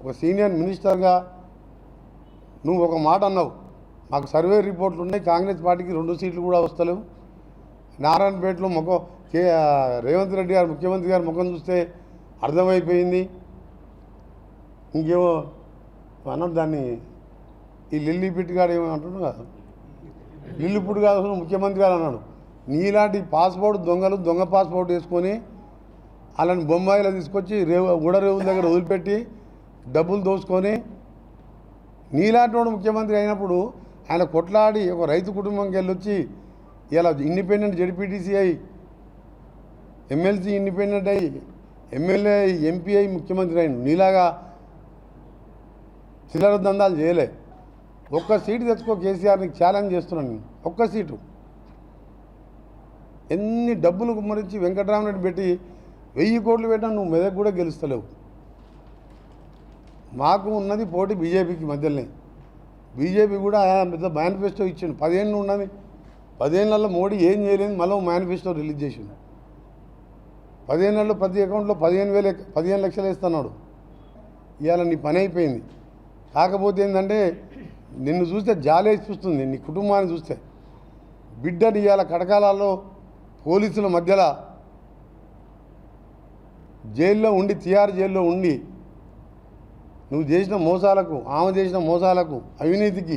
ఒక సీనియర్ మినిస్టర్గా నువ్వు ఒక మాట అన్నావు, మాకు సర్వే రిపోర్ట్లు ఉన్నాయి, కాంగ్రెస్ పార్టీకి 2 సీట్లు కూడా వస్తలేవు. నారాయణపేటలో రేవంత్ రెడ్డి గారు ముఖ్యమంత్రి గారు ముఖం చూస్తే అర్థమైపోయింది. ఇంకేమో అన్నాడు దాన్ని, ఈ లిల్లీపిట్ గారు ఏమో అంటున్నాడు కదా, లిల్లీపుట్ గారు ముఖ్యమంత్రి గారు అన్నాడు. నీలాంటి పాస్పోర్ట్ దొంగలు దొంగ పాస్పోర్ట్ వేసుకొని అలాంటి బొంబాయిలో తీసుకొచ్చి రేవుల దగ్గర వదిలిపెట్టి డబ్బులు దోసుకొని నీలాంటి వాడు ముఖ్యమంత్రి అయినప్పుడు ఆయన కొట్లాడి ఒక రైతు కుటుంబంకి వెళ్ళొచ్చి ఇలా ఇండిపెండెంట్ జడ్పీటీసీ అయి ఎమ్మెల్సీ ఇండిపెండెంట్ అయ్యి ఎమ్మెల్యే ఎంపీ అయి ముఖ్యమంత్రి అయిన నీలాగా చిల్లర దందాలు చేయలే. ఒక్క సీటు తెచ్చుకో కేసీఆర్ని ఛాలెంజ్ చేస్తున్నాను నేను. ఒక్క సీటు ఎన్ని డబ్బులు కుమ్మరించి వెంకటరామరెడ్డి పెట్టి 1000 కోట్లు పెట్టినా నువ్వు మెదక్ కూడా గెలుస్తలేవు. మాకు ఉన్నది పోటీ బీజేపీకి మధ్యలోనే. బీజేపీ కూడా పెద్ద మేనిఫెస్టో ఇచ్చిండు. 10 ఏళ్ళు ఉన్నది, 10 ఏళ్ళల్లో మోడీ ఏం చేయలేదు, మళ్ళీ మేనిఫెస్టో రిలీజ్ చేసిండు. 15 ఏళ్ళలో ప్రతి అకౌంట్లో 15 లక్షలు వేస్తున్నాడు. ఇవాళ నీ పని అయిపోయింది. కాకపోతే ఏంటంటే నిన్ను చూస్తే జాలేసి చూస్తుంది, నీ కుటుంబాన్ని చూస్తే. బిడ్డని ఇవాళ కటకాలలో పోలీసుల మధ్యలో జైల్లో ఉండి, తిహార్ జైల్లో ఉండి నువ్వు చేసిన మోసాలకు, ఆమె చేసిన మోసాలకు, అవినీతికి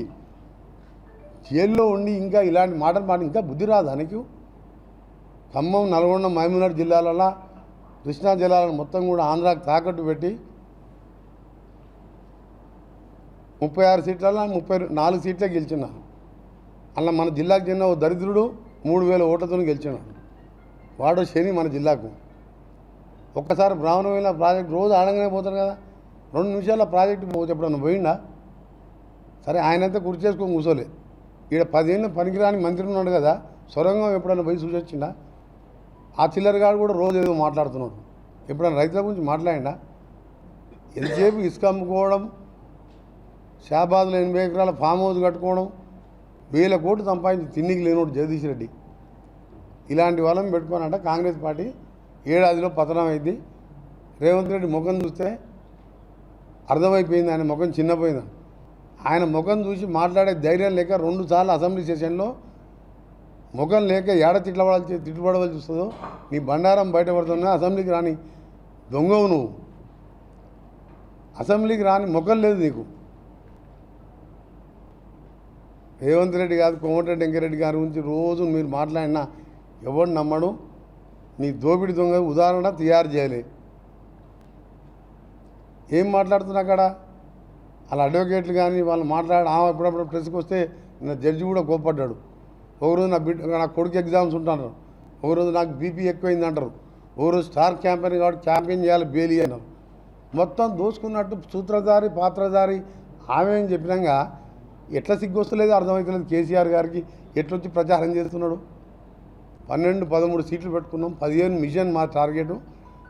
జైల్లో ఉండి ఇంకా ఇలాంటి మాటలు మాట ఇంకా బుద్ధి రాదా నీకు? ఖమ్మం, నల్గొండ, మహబూబ్నగర్ జిల్లాలలో, కృష్ణా జిల్లాలను మొత్తం కూడా ఆంధ్రాకి తాకట్టు పెట్టి 36 సీట్లలో 34 సీట్లే గెలిచినారు. అలా మన జిల్లాకు చెందిన ఓ దరిద్రుడు 3000 ఓట్లతో గెలిచినాడు. వాడు శని మన జిల్లాకు. ఒక్కసారి బ్రాహ్మణమైన ప్రాజెక్టు రోజు ఆడంగానే పోతారు కదా, 2 నిమిషాల ప్రాజెక్టు పోతే ఎప్పుడన్నా పోయిందా? సరే, ఆయనంతా కుర్చీ చేసుకొని కూర్చోలే. ఈడ 10 ఏళ్ళు పనికిరాని మంత్రి ఉన్నాడు కదా, సొరంగం ఎప్పుడన్నా పోయి చూసొచ్చిందా? ఆ చిల్లరగాడు కూడా రోజు ఏదో మాట్లాడుతున్నాడు. ఎప్పుడన్నా రైతుల గురించి మాట్లాడిందా? ఎంతసేపు ఇసుక అమ్ముకోవడం, షాబాద్లో 80 ఎకరాల ఫామ్ హౌస్ కట్టుకోవడం, 1000 కోట్లు సంపాదించి తిన్నికి లేనోడు జగదీష్ రెడ్డి. ఇలాంటి వాళ్ళని పెట్టుకోనంట కాంగ్రెస్ పార్టీ ఏడాదిలో పతనం అయింది. రేవంత్ రెడ్డి ముఖం చూస్తే అర్థమైపోయింది, ఆయన ముఖం చిన్నపోయింది. ఆయన ముఖం చూసి మాట్లాడే ధైర్యం లేక 2 సార్లు అసెంబ్లీ సెషన్లో ముఖం లేక ఏడ తిట్టుబడవలసి వస్తుందో నీ బండారం బయటపడుతున్నా. అసెంబ్లీకి రాని దొంగవు నువ్వు, అసెంబ్లీకి రాని ముఖం లేదు నీకు. రేవంత్ రెడ్డి కాదు, కోమటిరెడ్డి వెంకరెడ్డి గారి గురించి రోజు మీరు మాట్లాడినా ఎవడు నమ్మడు. నీ దోపిడి దొంగ ఉదాహరణ తయారు చేయలే. ఏం మాట్లాడుతున్నా అక్కడ అలా అడ్వకేట్లు కానీ వాళ్ళు ఎప్పుడప్పుడు ప్రెస్కి వస్తే నా జడ్జి కూడా కోప్పడ్డాడు. ఒకరోజు నా కొడుకు ఎగ్జామ్స్ ఉంటున్నారు, ఒకరోజు నాకు బీపీ ఎక్కువైంది అంటారు, ఒకరోజు స్టార్ క్యాంపెయిన్ కాబట్టి క్యాంపెయిన్ చేయాలి బెయిల్ అన్నారు. మొత్తం దోసుకున్నట్టు సూత్రధారి పాత్రధారి ఆమె అని చెప్పినాక ఎట్లా సిగ్గొస్తలేదు అర్థమవుతలేదు. కేసీఆర్ గారికి ఎట్లొచ్చి ప్రచారం చేస్తున్నాడు. 12-13 సీట్లు పెట్టుకున్నాం, 15 మిషన్ మా టార్గెట్.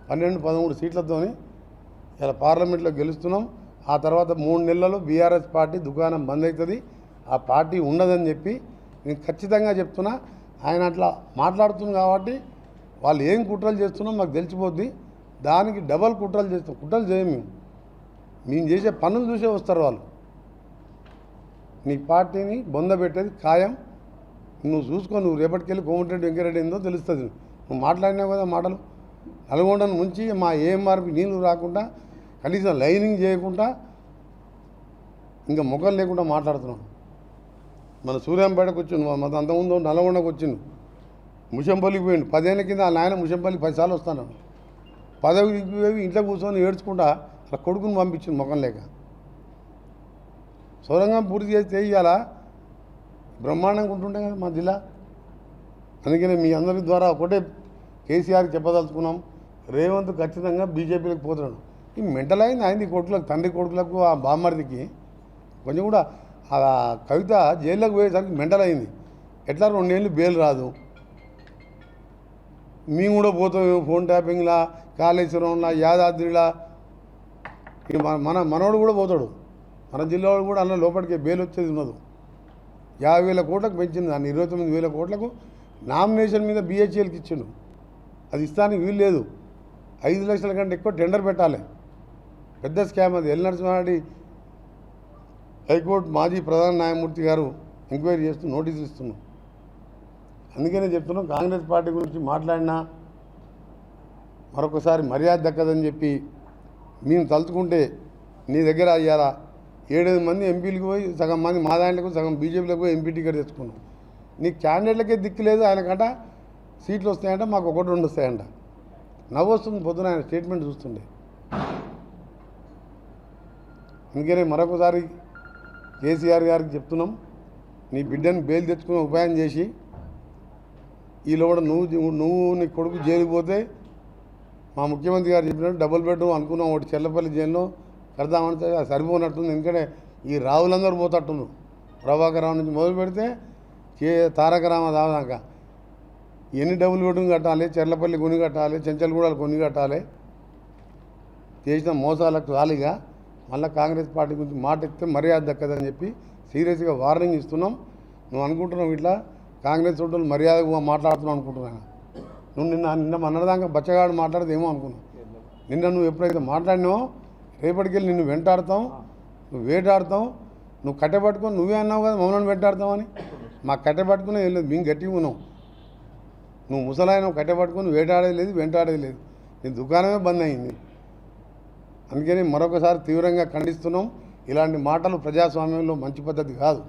12-13 సీట్లతోని ఇలా పార్లమెంట్లో గెలుస్తున్నాం. ఆ తర్వాత 3 నెలల్లో బీఆర్ఎస్ పార్టీ దుకాణం బంద్ అవుతుంది, ఆ పార్టీ ఉండదని చెప్పి నేను ఖచ్చితంగా చెప్తున్నా. ఆయన అట్లా మాట్లాడుతుంది కాబట్టి వాళ్ళు ఏం కుట్రలు చేస్తున్నాం మాకు తెలిసిపోద్ది. దానికి డబల్ కుట్రలు చేస్తాం. కుట్రలు చేయం మేము చేసే పనులు చూసే వస్తారు వాళ్ళు. నీ పార్టీని బొందబెట్టేది ఖాయం. నువ్వు చూసుకో, నువ్వు రేపటికెళ్ళి కోమటిరెడ్డి వెంకరెడ్డి ఏందో తెలుస్తుంది. నువ్వు మాట్లాడినావు కదా మాటలు. నల్గొండను ముంచి మా ఏఎంఆర్పి నీళ్ళు రాకుండా, కనీసం లైనింగ్ చేయకుండా, ఇంకా ముఖం లేకుండా మాట్లాడుతున్నావు. మన సూర్యాంపేటకు వచ్చిండు, మన అంతకుముందు నల్గొండకు వచ్చిండు, ముషంపల్లికి పోయిండు. 10 ఏళ్ళ కింద ఆ నాయన ముషంపల్లి 10 సార్లు వస్తాను. పదవికి పోయి ఇంట్లో కూర్చొని ఏడ్చుకుంటా అలా కొడుకుని పంపించింది ముఖం లేక. సొరంగం పూర్తి చేస్తే ఇవాళ బ్రహ్మాండంగా ఉంటుండే కదా మా జిల్లా. అందుకనే మీ అందరి ద్వారా ఒకటే కేసీఆర్కి చెప్పదలుచుకున్నాం, రేవంత్ ఖచ్చితంగా బీజేపీలోకి పోతున్నాడు. ఈ మెంటల్ అయింది ఆయన కొడుకులకు, తండ్రి కొడుకులకు, ఆ బామ్మర్దికి కొంచెం కూడా ఆ కవిత జైల్లోకి పోయేసరికి మెంటల్ అయింది. ఎట్లా 2 ఏళ్ళు బెయిల్ రాదు, మేము కూడా పోతాం ఫోన్ ట్యాపింగ్లా, కాళేశ్వరంలా, యాదాద్రిలా. మనోడు కూడా పోతాడు, మన జిల్లా వాడు కూడా అన్న లోపలికి బెయిల్ వచ్చేది ఉన్నది. 50,000 కోట్లకు పెంచింది దాన్ని, 29,000 కోట్లకు నామినేషన్ మీద BHELకి ఇచ్చిండు. అది ఇస్తానికి వీలు లేదు. 5 లక్షల కంటే ఎక్కువ టెండర్ పెట్టాలి. పెద్ద స్కామ్ అది. ఎల్ నరసింహారెడ్డి హైకోర్టు మాజీ ప్రధాన న్యాయమూర్తి గారు ఎంక్వైరీ చేస్తూ నోటీసులు ఇస్తున్నాం. అందుకనే చెప్తున్నాం, కాంగ్రెస్ పార్టీ గురించి మాట్లాడినా మరొకసారి మర్యాద దక్కదని చెప్పి మేము తలుచుకుంటే నీ దగ్గర అయ్యారా 7 మంది ఎంపీలకు పోయి సగం మంది మా దాంట్లకు సగం బీజేపీలకు పోయి ఎంపీ టికెట్ తెచ్చుకున్నాం. నీ క్యాండిడేట్లకే దిక్కు లేదు. ఆయనకంట సీట్లు వస్తాయంట, మాకు 1-2 వస్తాయంట. నవ్వు వస్తుంది పొద్దున ఆయన స్టేట్మెంట్ చూస్తుండే. అందుకనే మరొకసారి కేసీఆర్ గారికి చెప్తున్నాం, నీ బిడ్డని బెయిల్ తెచ్చుకునే ఉపాయం చేసి ఈలో కూడా నువ్వు నీ కొడుకు జైలుకి పోతే మా ముఖ్యమంత్రి గారు చెప్పినట్టు డబుల్ బెడ్రూమ్ అనుకున్నాం ఒకటి చెల్లపల్లి జైల్లో కడదామంటే అది సరిపోనట్టుంది. ఎందుకంటే ఈ రావులందరూ పోతట్టుంది. ప్రభాకర్ రావు నుంచి మొదలు పెడితే తారక రామారావు దాకా ఎన్ని డబుల్ బెడ్రూమ్ కట్టాలి, చెర్లపల్లి కొన్ని కట్టాలి, చెంచల్గూడలు కొన్ని కట్టాలి. చేసిన మోసాలకు రాలిగా మళ్ళీ కాంగ్రెస్ పార్టీ గురించి మాట ఎత్తే మర్యాద దక్కదని చెప్పి సీరియస్గా వార్నింగ్ ఇస్తున్నాం. నువ్వు అనుకుంటున్నావు ఇట్లా కాంగ్రెస్ ఓటర్లు మర్యాదగా మాట్లాడుతున్నావు అనుకుంటున్నాను. నువ్వు నిన్న మొన్నదాకా బచ్చగాడు మాట్లాడదేమో అనుకున్నావు. నువ్వు ఎప్పుడైతే మాట్లాడినావో రేపటికెళ్ళి నిన్ను వెంటాడతాం, నువ్వు వేటాడతాం. నువ్వు కట్టెపట్టుకొని నువ్వే అన్నావు కదా మమ్మల్ని వెంటాడతామని. మాకు కట్టెపట్టుకునే ఏం లేదు, మేము గట్టిగా ఉన్నాం. నువ్వు ముసలాయన కట్టెపట్టుకొని వేటాడేది లేదు, వెంటాడేది లేదు. నీ దుకాణమే బంద్ అయింది. అందుకని మరొకసారి తీవ్రంగా ఖండిస్తున్నాం. ఇలాంటి మాటలు ప్రజాస్వామ్యంలో మంచి పద్ధతి కాదు.